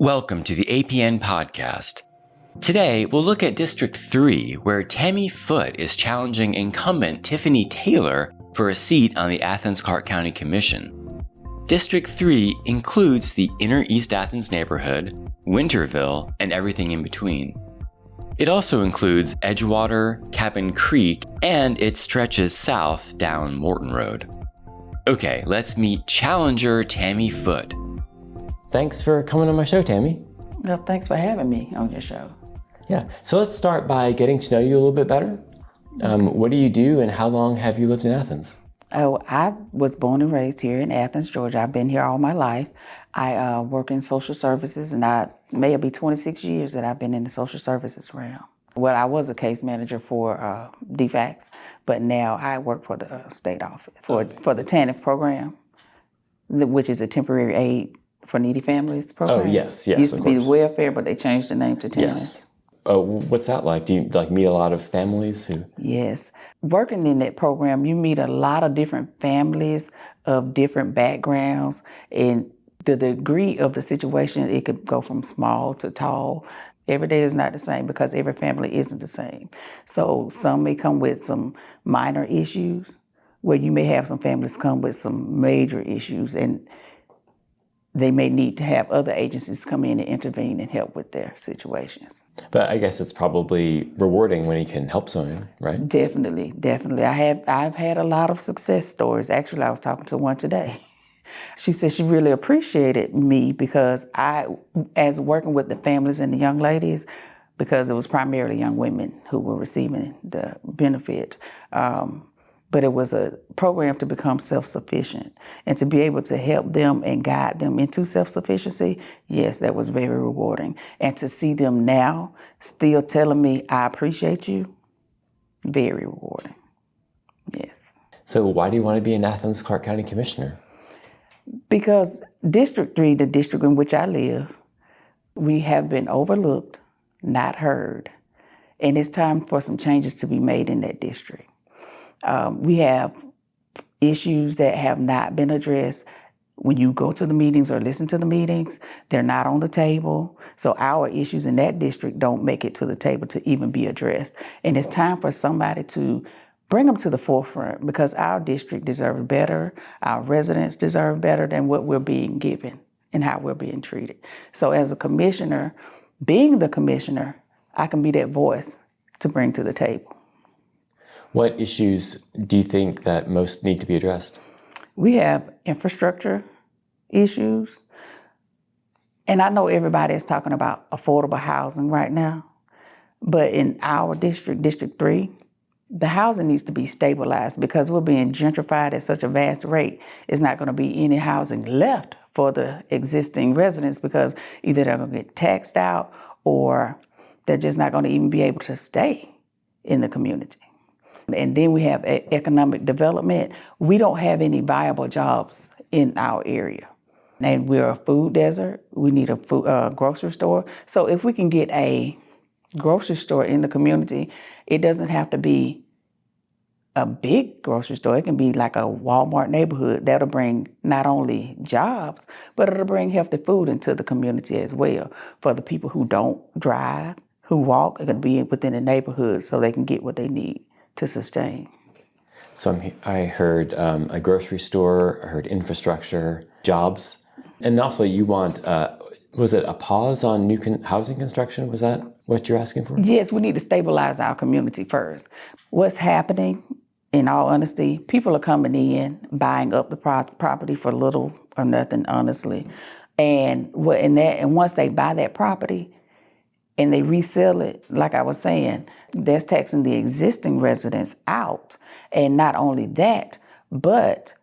Welcome to the APN podcast. Today, we'll look at District 3, where Tammie Foote is challenging incumbent Tiffany Taylor for a seat on the Athens-Clarke County Commission. District 3 includes the inner East Athens neighborhood, Winterville, and everything in between. It also includes Edgewater, Cabin Creek, and it stretches south down Morton Road. Okay, let's meet challenger Tammie Foote. Thanks for coming on my show, Tammie. Well, thanks for having me on your show. Yeah, so let's start by getting to know you a little bit better. What do you do and how long have you lived in Athens? Oh, I was born and raised here in Athens, Georgia. I've been here all my life. I work in social services, and it'll be 26 years that I've been in the social services realm. Well, I was a case manager for DFACS, but now I work for the state office for the TANF program, which is a temporary aid for needy families program. Oh, yes, Used to of be course. the welfare, but they changed the name to TANF. Yes. Oh, what's that like? Do you meet a lot of families who? Yes. Working in that program, you meet a lot of different families of different backgrounds, and the degree of the situation, it could go from small to tall. Every day is not the same because every family isn't the same. So some may come with some minor issues, where you may have some families come with some major issues, and they may need to have other agencies come in and intervene and help with their situations. But I guess it's probably rewarding when you can help someone, right? Definitely. I've had a lot of success stories. Actually, I was talking to one today. She said she really appreciated me because as working with the families and the young ladies, because it was primarily young women who were receiving the benefits, but it was a program to become self-sufficient and to be able to help them and guide them into self-sufficiency. Yes, that was very rewarding. And to see them now still telling me, I appreciate you, very rewarding. Yes. So why do you want to be an Athens-Clarke County Commissioner? Because District 3, the district in which I live, we have been overlooked, not heard. And it's time for some changes to be made in that district. We have issues that have not been addressed. When you go to the meetings or listen to the meetings, they're not on the table. So our issues in that district don't make it to the table to even be addressed. And it's time for somebody to bring them to the forefront, because our district deserves better. Our residents deserve better than what we're being given and how we're being treated. So as a commissioner, being the commissioner, I can be that voice to bring to the table. What issues do you think that most need to be addressed? We have infrastructure issues. And I know everybody is talking about affordable housing right now, but in our district, District 3, the housing needs to be stabilized because we're being gentrified at such a vast rate. It's not going to be any housing left for the existing residents because either they're going to get taxed out or they're just not going to even be able to stay in the community. And then we have economic development. We don't have any viable jobs in our area. And we're a food desert. We need a grocery store. So if we can get a grocery store in the community, it doesn't have to be a big grocery store. It can be like a Walmart neighborhood. That'll bring not only jobs, but it'll bring healthy food into the community as well. For the people who don't drive, who walk, it could be within the neighborhood so they can get what they need to sustain. So I heard a grocery store, I heard infrastructure, jobs, and also you want, was it a pause on new housing construction? Was that what you're asking for? Yes, we need to stabilize our community first. What's happening, in all honesty, people are coming in, buying up the property for little or nothing, honestly. And once they buy that property, and they resell it, like I was saying, that's taxing the existing residents out. And not only that, but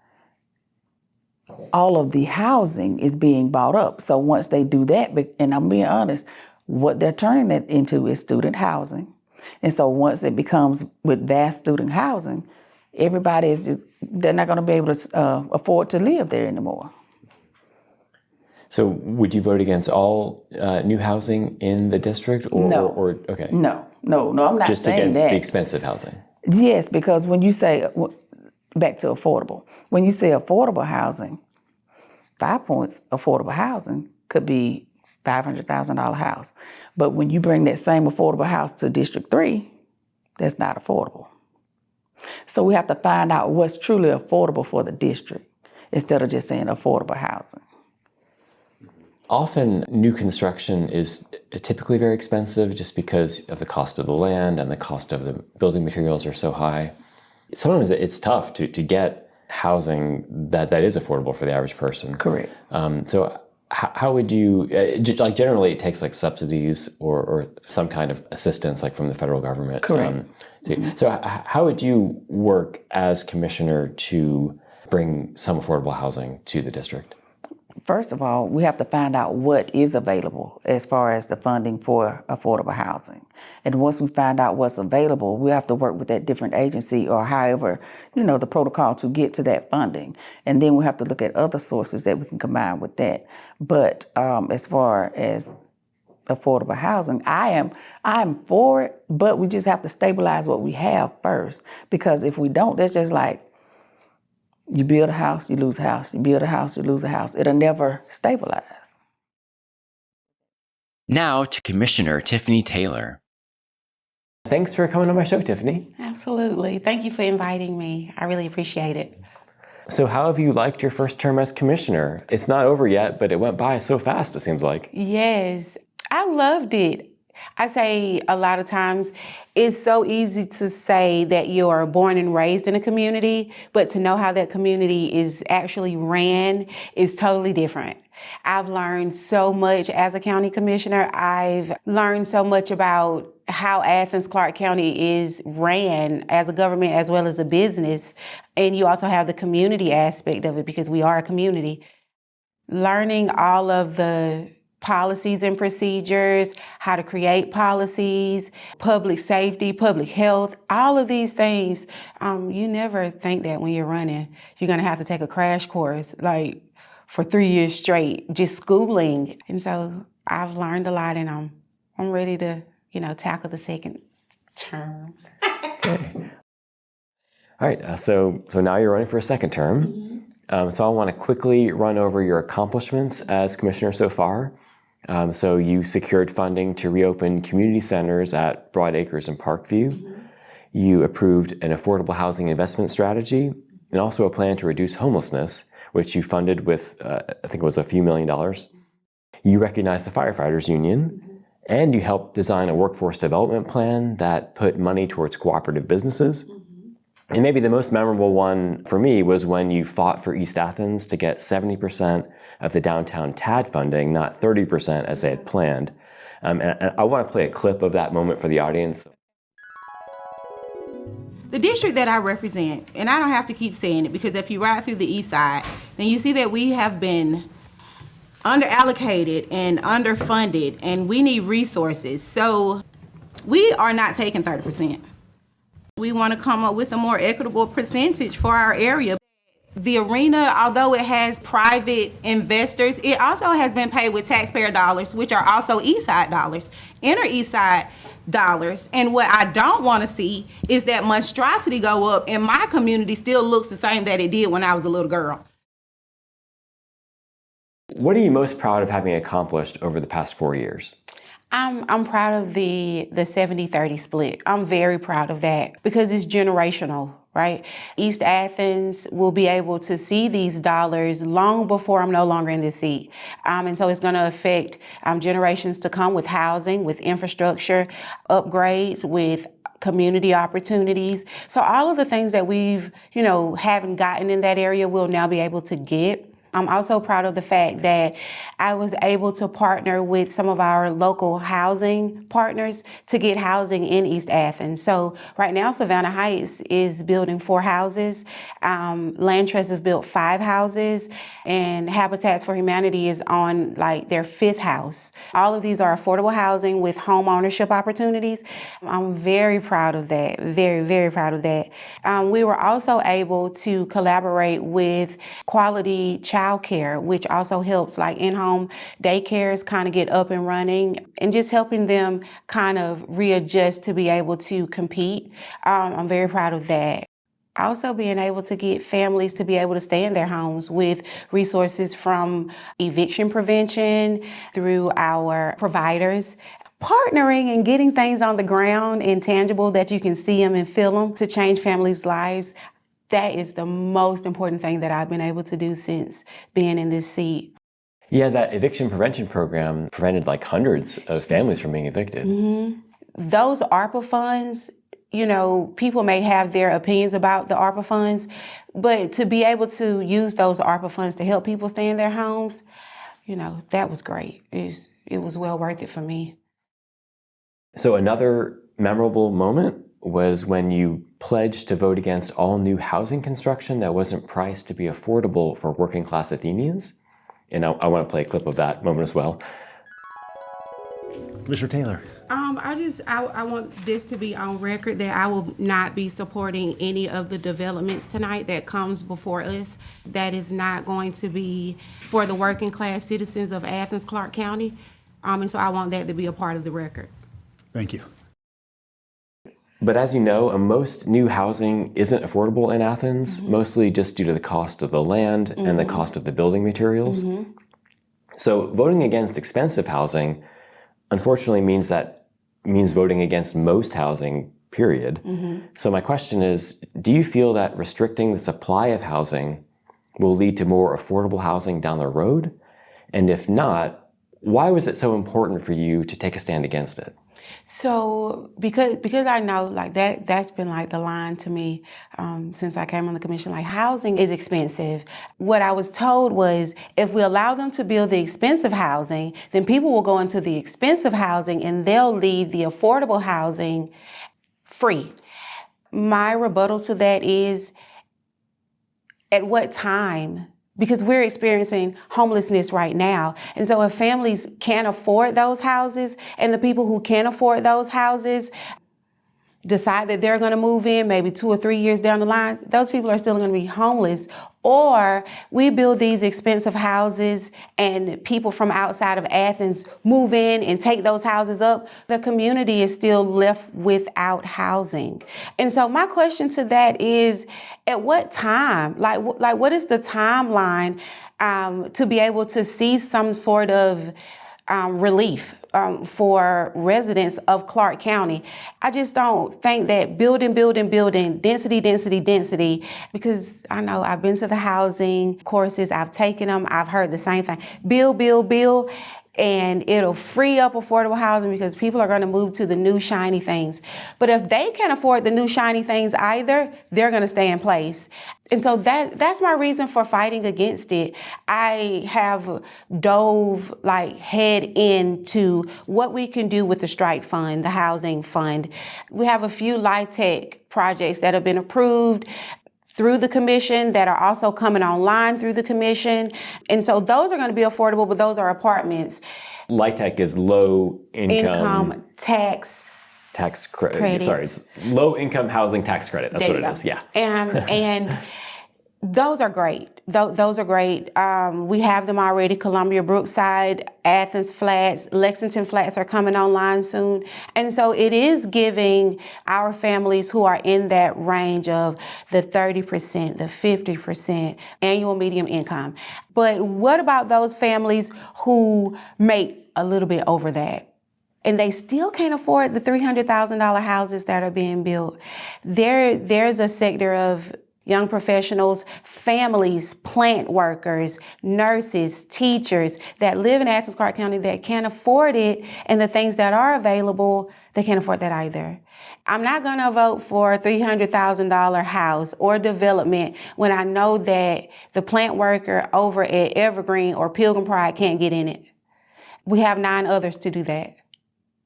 all of the housing is being bought up. So once they do that, and I'm being honest, what they're turning it into is student housing. And so once it becomes with vast student housing, everybody they're not going to be able to afford to live there anymore. So would you vote against all new housing in the district? No. Okay. No, I'm not just saying against that. the expensive housing? Yes, because when you say, back to affordable, when you say affordable housing, 5 points affordable housing could be $500,000 house. But when you bring that same affordable house to District 3, that's not affordable. So we have to find out what's truly affordable for the district instead of just saying affordable housing. Often new construction is typically very expensive just because of the cost of the land and the cost of the building materials are so high. Sometimes it's tough to get housing that is affordable for the average person. Correct. So how would you, like generally it takes like subsidies or some kind of assistance like from the federal government. Correct. So how would you work as commissioner to bring some affordable housing to the district? First of all, we have to find out what is available as far as the funding for affordable housing. And once we find out what's available, we have to work with that different agency or however, the protocol to get to that funding. And then we have to look at other sources that we can combine with that. But as far as affordable housing, I am for it, but we just have to stabilize what we have first. Because if we don't, that's just like, you build a house, you lose a house. You build a house, you lose a house. It'll never stabilize. Now to Commissioner Tiffany Taylor. Thanks for coming on my show, Tiffany. Absolutely. Thank you for inviting me. I really appreciate it. So how have you liked your first term as commissioner? It's not over yet, but it went by so fast, it seems like. Yes, I loved it. I say a lot of times, it's so easy to say that you are born and raised in a community, but to know how that community is actually ran is totally different. I've learned so much as a county commissioner. I've learned so much about how Athens-Clarke County is ran as a government as well as a business. And you also have the community aspect of it because we are a community. Learning all of the policies and procedures, how to create policies, public safety, public health, all of these things. You never think that when you're running, you're going to have to take a crash course like for 3 years straight, just schooling. And so I've learned a lot and I'm ready to, tackle the second term. Okay. All right. So now you're running for a second term. Mm-hmm. So I want to quickly run over your accomplishments as commissioner so far. So you secured funding to reopen community centers at Broad Acres and Parkview. Mm-hmm. You approved an affordable housing investment strategy and also a plan to reduce homelessness, which you funded with, I think it was a few $1 million. You recognized the firefighters union. Mm-hmm. And you helped design a workforce development plan that put money towards cooperative businesses. Mm-hmm. And maybe the most memorable one for me was when you fought for East Athens to get 70% of the downtown TAD funding, not 30% as they had planned. And I want to play a clip of that moment for the audience. The district that I represent, and I don't have to keep saying it because if you ride through the east side, then you see that we have been underallocated and underfunded, and we need resources. So we are not taking 30%. We want to come up with a more equitable percentage for our area. The arena, although it has private investors, it also has been paid with taxpayer dollars, which are also East Side dollars, inner East Side dollars. And what I don't want to see is that monstrosity go up and my community still looks the same that it did when I was a little girl. What are you most proud of having accomplished over the past 4 years? I'm proud of the 70-30 split. I'm very proud of that because it's generational, right? East Athens will be able to see these dollars long before I'm no longer in this seat. And so it's going to affect generations to come with housing, with infrastructure, upgrades, with community opportunities. So all of the things that we've, haven't gotten in that area, we'll now be able to get. I'm also proud of the fact that I was able to partner with some of our local housing partners to get housing in East Athens. So right now, Savannah Heights is building 4 houses. Land Trust has built 5 houses, and Habitats for Humanity is on their 5th house. All of these are affordable housing with home ownership opportunities. I'm very proud of that. Very, very proud of that. We were also able to collaborate with quality child care, which also helps in-home daycares kind of get up and running and just helping them kind of readjust to be able to compete. I'm very proud of that. Also being able to get families to be able to stay in their homes with resources from eviction prevention through our providers. Partnering and getting things on the ground and tangible that you can see them and feel them to change families' lives. That is the most important thing that I've been able to do since being in this seat. Yeah, that eviction prevention program prevented like hundreds of families from being evicted. Those ARPA funds, people may have their opinions about the ARPA funds, but to be able to use those ARPA funds to help people stay in their homes, that was great. It was well worth it for me. So another memorable moment was when you pledged to vote against all new housing construction that wasn't priced to be affordable for working class Athenians. And I want to play a clip of that moment as well. Commissioner Taylor. I want this to be on record that I will not be supporting any of the developments tonight that comes before us. That is not going to be for the working class citizens of Athens-Clarke County. And so I want that to be a part of the record. Thank you. But as you know, most new housing isn't affordable in Athens, mostly just due to the cost of the land and the cost of the building materials. So voting against expensive housing, unfortunately, means voting against most housing, period. So my question is, do you feel that restricting the supply of housing will lead to more affordable housing down the road? And if not, why was it so important for you to take a stand against it? So because I know that's been the line to me since I came on the commission, housing is expensive. What I was told was if we allow them to build the expensive housing, then people will go into the expensive housing and they'll leave the affordable housing free. My rebuttal to that is, at what time? Because we're experiencing homelessness right now. And so if families can't afford those houses, and the people who can't afford those houses decide that they're gonna move in maybe 2 or 3 years down the line, those people are still gonna be homeless. Or we build these expensive houses and people from outside of Athens move in and take those houses up, the community is still left without housing. And so my question to that is, at what time, what is the timeline to be able to see some sort of relief for residents of Clarke County? I just don't think that building, density, because I know I've been to the housing courses, I've taken them, I've heard the same thing. Build, and it'll free up affordable housing because people are going to move to the new shiny things. But if they can't afford the new shiny things either, they're going to stay in place. And so that's my reason for fighting against it. I have dove head into what we can do with the strike fund, the housing fund. We have a few LIHTC projects that have been approved through the commission that are also coming online through the commission. And so those are going to be affordable, but those are apartments. LIHTC is low income tax credit. Sorry, it's low income housing tax credit. That's what it is. Yeah. And those are great. Those are great. We have them already. Columbia Brookside, Athens Flats, Lexington Flats are coming online soon. And so it is giving our families who are in that range of the 30%, the 50% annual median income. But what about those families who make a little bit over that? And they still can't afford the $300,000 houses that are being built. There's a sector of young professionals, families, plant workers, nurses, teachers that live in Athens-Clarke County that can't afford it, and the things that are available, they can't afford that either. I'm not going to vote for a $300,000 house or development when I know that the plant worker over at Evergreen or Pilgrim Pride can't get in it. We have 9 others to do that.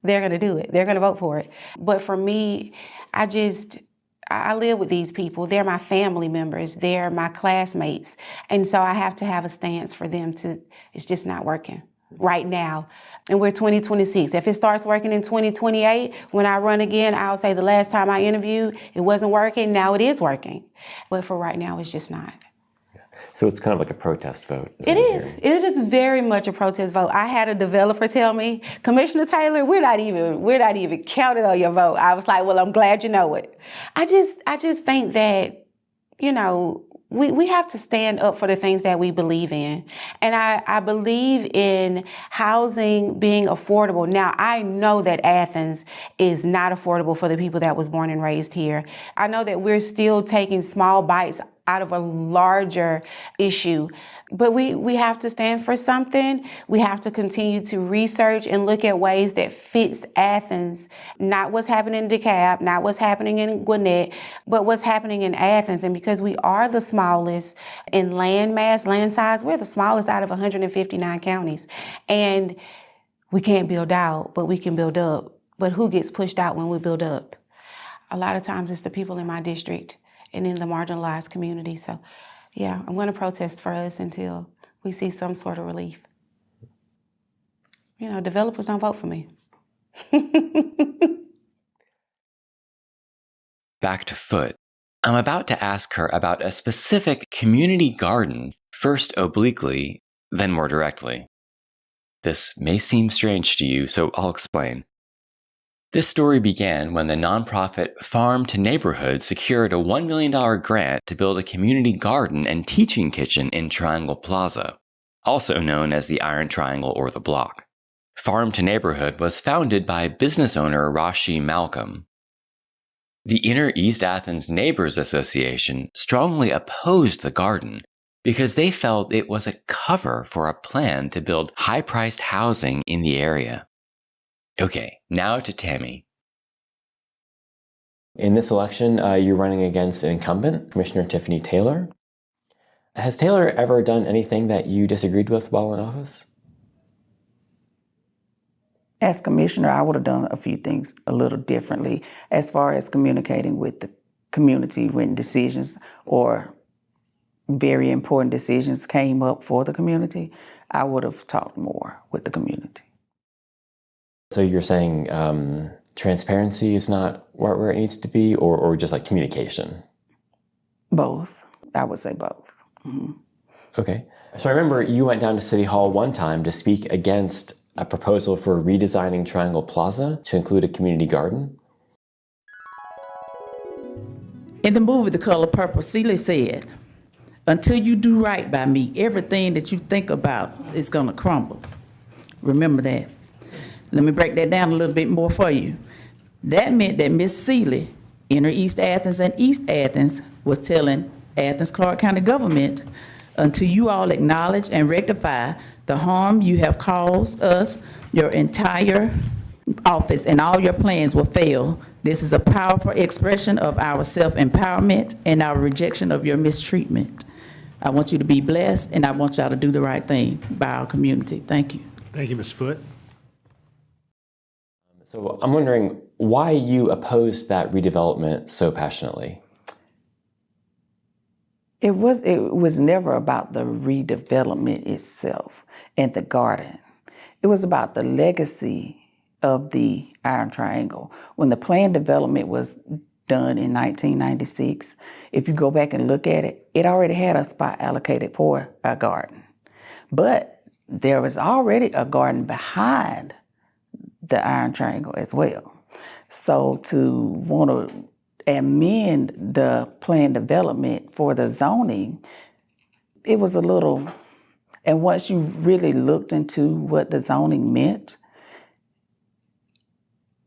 They're going to do it. They're going to vote for it. But for me, I live with these people. They're my family members. They're my classmates. And so I have to have a stance for them it's just not working right now. And we're 2026. If it starts working in 2028, when I run again, I'll say the last time I interviewed, it wasn't working. Now it is working. But for right now, it's just not. So it's kind of like a protest vote. It is. It is very much a protest vote. I had a developer tell me, Commissioner Taylor, we're not even counted on your vote. I was like, well, I'm glad you know it. I just think that we have to stand up for the things that we believe in. And I believe in housing being affordable. Now, I know that Athens is not affordable for the people that was born and raised here. I know that we're still taking small bites out of a larger issue. But we have to stand for something. We have to continue to research and look at ways that fits Athens, not what's happening in DeKalb, not what's happening in Gwinnett, but what's happening in Athens. And because we are the smallest in land mass, land size, we're the smallest out of 159 counties. And we can't build out, but we can build up. But who gets pushed out when we build up? A lot of times it's the people in my district and in the marginalized community. So yeah, I'm going to protest for us until we see some sort of relief. Developers don't vote for me. Back to Foote. I'm about to ask her about a specific community garden, first obliquely, then more directly. This may seem strange to you, so I'll explain. This story began when the nonprofit Farm to Neighborhood secured a $1 million grant to build a community garden and teaching kitchen in Triangle Plaza, also known as the Iron Triangle or the Block. Farm to Neighborhood was founded by business owner Rashi Malcolm. The Inner East Athens Neighbors Association strongly opposed the garden because they felt it was a cover for a plan to build high-priced housing in the area. Okay, now to Tammie. In this election, you're running against an incumbent, Commissioner Tiffany Taylor. Has Taylor ever done anything that you disagreed with while in office? As commissioner, I would have done a few things a little differently as far as communicating with the community when decisions or very important decisions came up for the community. I would have talked more with the community. So you're saying transparency is not where it needs to be, or just like communication? Both. I would say both. Mm-hmm. Okay. So I remember you went down to City Hall one time to speak against a proposal for redesigning Triangle Plaza to include a community garden. In the movie The Color Purple, Celie said, "Until you do right by me, everything that you think about is gonna crumble." Remember that. Let me break that down a little bit more for you. That meant that Miss Celie, Inner East Athens and East Athens, was telling Athens-Clarke County government, until you all acknowledge and rectify the harm you have caused us, your entire office and all your plans will fail. This is a powerful expression of our self-empowerment and our rejection of your mistreatment. I want you to be blessed, and I want y'all to do the right thing by our community. Thank you. Thank you, Ms. Foote. So I'm wondering why you opposed that redevelopment so passionately. It was never about the redevelopment itself and the garden. It was about the legacy of the Iron Triangle. When the planned development was done in 1996, if you go back and look at it, it already had a spot allocated for a garden. But there was already a garden behind the Iron Triangle as well. So to want to amend the planned development for the zoning, it was a little, and once you really looked into what the zoning meant,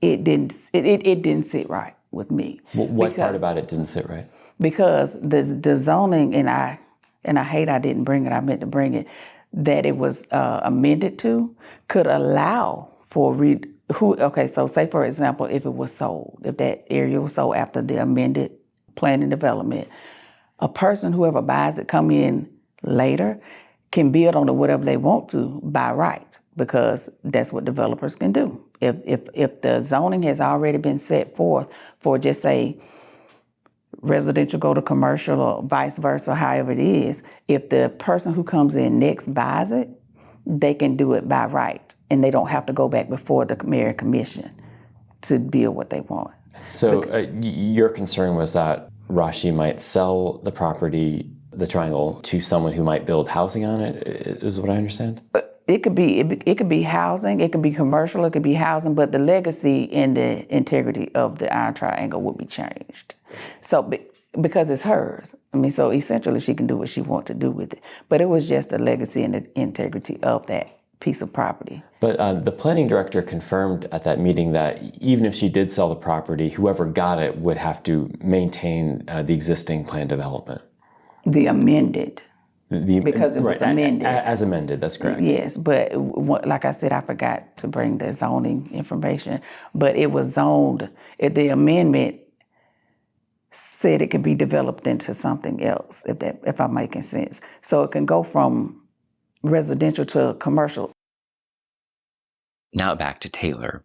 it didn't sit right with me. What part about it didn't sit right? Because the zoning, and I hate I didn't bring it, I meant to bring it, that it was amended to, could allow for so say for example, if it was sold, if that area was sold after the amended plan and development, a person, whoever buys it, come in later, can build on it whatever they want to by right, because that's what developers can do. If the zoning has already been set forth for, just say, residential go to commercial or vice versa, however it is, if the person who comes in next buys it, they can do it by right, and they don't have to go back before the mayor and commission to build what they want. So your concern was that Rashi might sell the property, the triangle, to someone who might build housing on it, is what I understand? But it could be housing, it could be commercial, it could be housing, but the legacy and the integrity of the Iron Triangle will be changed. So because it's hers. I mean, so essentially she can do what she wants to do with it. But it was just the legacy and the integrity of that piece of property. But the planning director confirmed at that meeting that even if she did sell the property, whoever got it would have to maintain the existing plan development. The amended. Because it was amended. As amended, that's correct. Yes, but like I said, I forgot to bring the zoning information, but it was zoned. The amendment said it could be developed into something else, if I'm making sense. So it can go from residential to commercial. Now back to Taylor.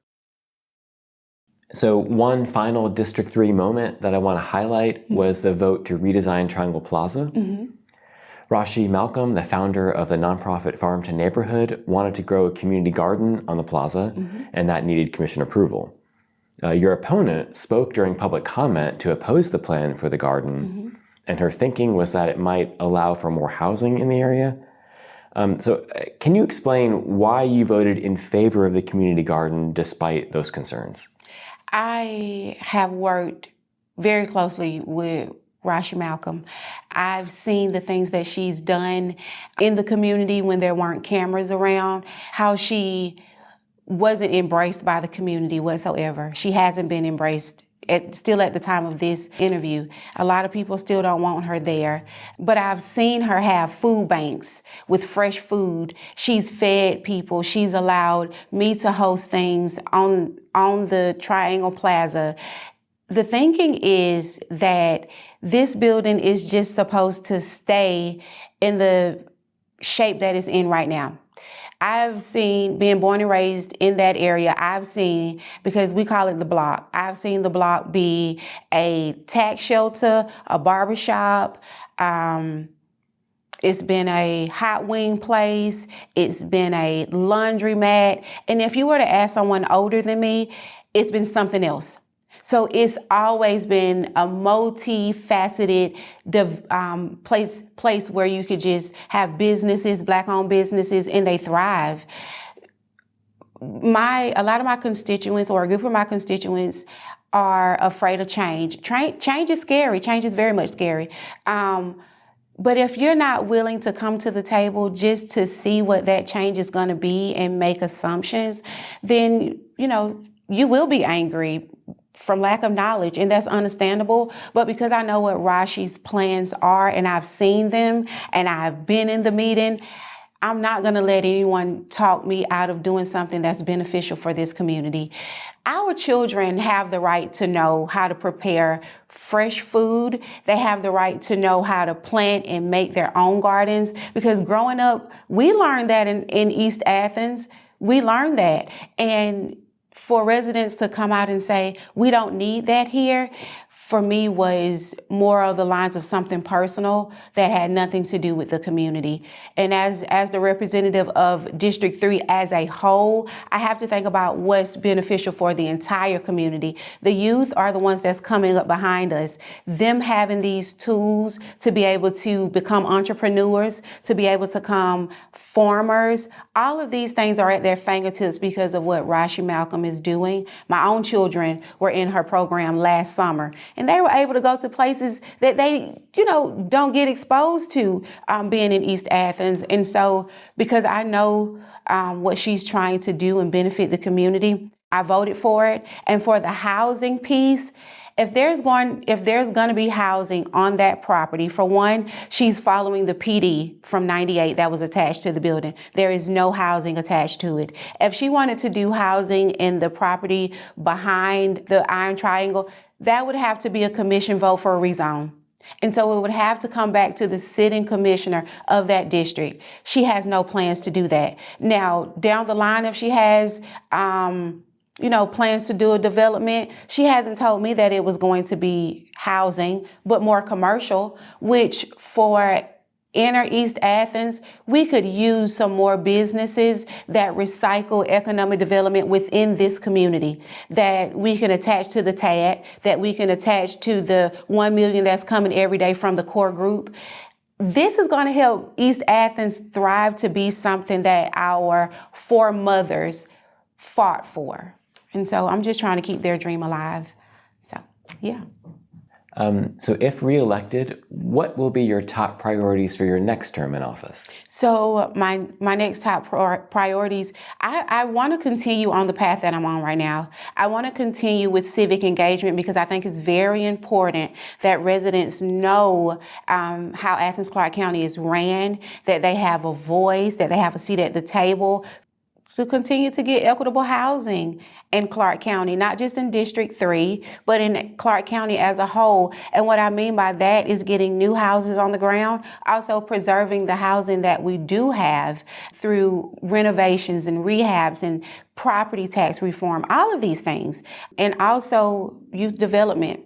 So one final District 3 moment that I want to highlight was the vote to redesign Triangle Plaza. Rashi Malcolm, the founder of the nonprofit Farm to Neighborhood, wanted to grow a community garden on the plaza, and that needed commission approval. Your opponent spoke during public comment to oppose the plan for the garden, and her thinking was that it might allow for more housing in the area. So can you explain why you voted in favor of the community garden despite those concerns? I have worked very closely with Rashi Malcolm. I've seen the things that she's done in the community when there weren't cameras around, how she wasn't embraced by the community whatsoever. She hasn't been embraced still at the time of this interview. A lot of people still don't want her there, but I've seen her have food banks with fresh food. She's fed people. She's allowed me to host things on the Triangle Plaza. The thinking is that this building is just supposed to stay in the shape that it's in right now. I've seen, being born and raised in that area, I've seen, because we call it the block, I've seen the block be a tax shelter, a barbershop, it's been a hot wing place, it's been a laundromat, and if you were to ask someone older than me, it's been something else. So it's always been a multifaceted place where you could just have businesses, Black-owned businesses, and they thrive. A lot of my constituents, or a group of my constituents, are afraid of change. Change is scary. Change is very much scary. But if you're not willing to come to the table just to see what that change is going to be and make assumptions, then, you will be angry from lack of knowledge, and that's understandable. But because I know what Rashi's plans are, and I've seen them, and I've been in the meeting, I'm not going to let anyone talk me out of doing something that's beneficial for this community. Our children have the right to know how to prepare fresh food. They have the right to know how to plant and make their own gardens, because growing up, we learned that in East Athens. We learned that. And for residents to come out and say, we don't need that here, for me was more of the lines of something personal that had nothing to do with the community. And as the representative of District 3 as a whole, I have to think about what's beneficial for the entire community. The youth are the ones that's coming up behind us. Them having these tools to be able to become entrepreneurs, to be able to become farmers, all of these things are at their fingertips because of what Rashi Malcolm is doing. My own children were in her program last summer, and they were able to go to places that they, don't get exposed to being in East Athens. And so because I know what she's trying to do and benefit the community, I voted for it. And for the housing piece, if there's going to be housing on that property, for one, she's following the PD from 98 that was attached to the building. There is no housing attached to it. If she wanted to do housing in the property behind the Iron Triangle, that would have to be a commission vote for a rezone. And so it would have to come back to the sitting commissioner of that district. She has no plans to do that. Now, down the line, if she has plans to do a development, she hasn't told me that it was going to be housing, but more commercial, which for inner East Athens, we could use some more businesses that recycle economic development within this community, that we can attach to the TAD, that we can attach to the 1 million that's coming every day from the core group. This is going to help East Athens thrive to be something that our foremothers fought for. And so I'm just trying to keep their dream alive. So, yeah. So if reelected, what will be your top priorities for your next term in office? So my next top priorities, I want to continue on the path that I'm on right now. I want to continue with civic engagement because I think it's very important that residents know how Athens-Clarke County is ran, that they have a voice, that they have a seat at the table, to continue to get equitable housing in Clarke County, not just in District 3, but in Clarke County as a whole. And what I mean by that is getting new houses on the ground, also preserving the housing that we do have through renovations and rehabs and property tax reform, all of these things. And also youth development.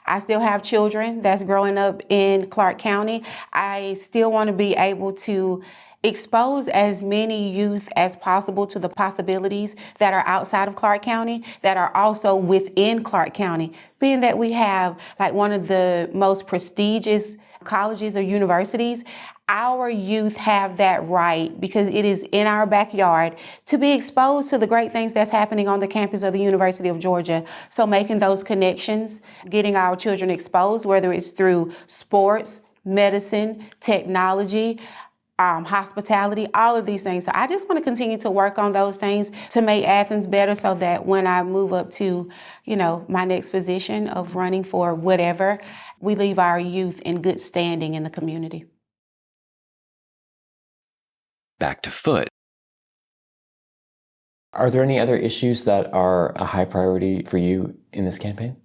I still have children that's growing up in Clarke County. I still want to be able to expose as many youth as possible to the possibilities that are outside of Clarke County, that are also within Clarke County, being that we have like one of the most prestigious colleges or universities. Our youth have that right, because it is in our backyard, to be exposed to the great things that's happening on the campus of the University of Georgia. So making those connections, getting our children exposed, whether it's through sports, medicine, technology, hospitality, all of these things. So I just want to continue to work on those things to make Athens better, so that when I move up to, my next position of running for whatever, we leave our youth in good standing in the community. Back to Foote. Are there any other issues that are a high priority for you in this campaign?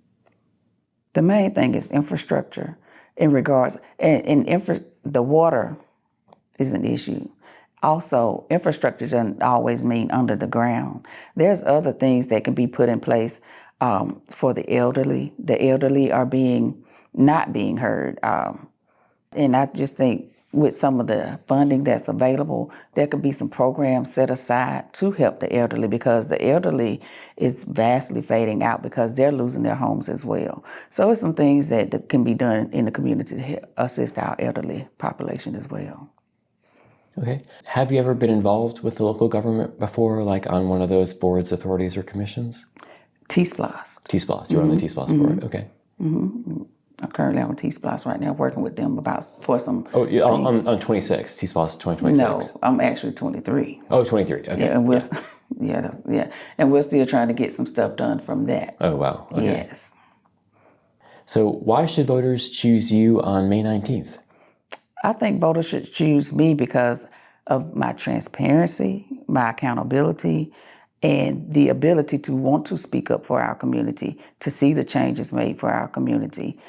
The main thing is infrastructure in regards, the water is an issue. Also, infrastructure doesn't always mean under the ground. There's other things that can be put in place for the elderly. The elderly are not being heard. And I just think with some of the funding that's available, there could be some programs set aside to help the elderly, because the elderly is vastly fading out because they're losing their homes as well. So it's some things that can be done in the community to help assist our elderly population as well. Okay. Have you ever been involved with the local government before, like on one of those boards, authorities, or commissions? T-SPLOS. T-SPLOS. You're on the T-SPLOS board. Okay. Mm-hmm. I'm currently on T-SPLOS right now, working with them for some. Oh, on 26, T-SPLOS 2026. No, I'm actually 23. Oh, 23. Okay. Yeah, and we're and we're still trying to get some stuff done from that. Oh, wow. Okay. Yes. So why should voters choose you on May 19th? I think voters should choose me because of my transparency, my accountability, and the ability to want to speak up for our community, to see the changes made for our community.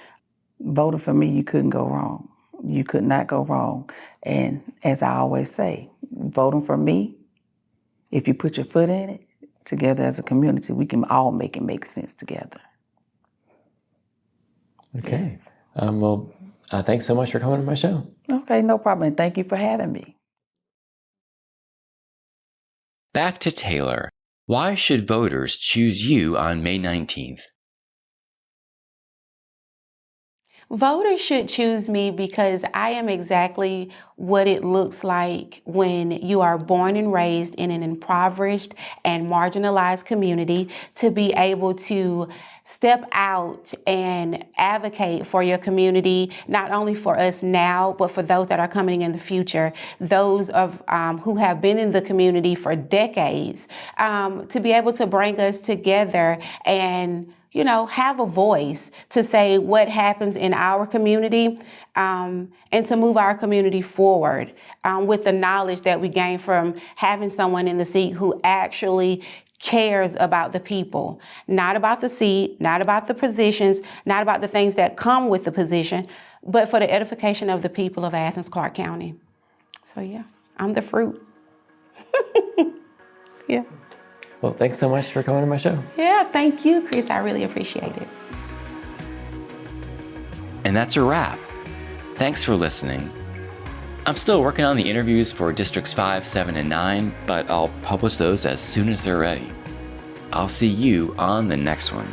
Voting for me, you couldn't go wrong. You could not go wrong. And as I always say, voting for me, if you put your foot in it, together as a community, we can all make it make sense together. Okay. Yes. Thanks so much for coming to my show. Okay, no problem. And thank you for having me. Back to Taylor. Why should voters choose you on May 19th? Voters should choose me because I am exactly what it looks like when you are born and raised in an impoverished and marginalized community, to be able to step out and advocate for your community, not only for us now, but for those that are coming in the future, those of who have been in the community for decades, to be able to bring us together and have a voice to say what happens in our community, and to move our community forward with the knowledge that we gain from having someone in the seat who actually cares about the people, not about the seat, not about the positions, not about the things that come with the position, but for the edification of the people of Athens-Clarke County. So yeah, I'm the fruit. Yeah. Well, thanks so much for coming to my show. Yeah, thank you, Chris. I really appreciate it. And that's a wrap. Thanks for listening. I'm still working on the interviews for Districts 5, 7, and 9, but I'll publish those as soon as they're ready. I'll see you on the next one.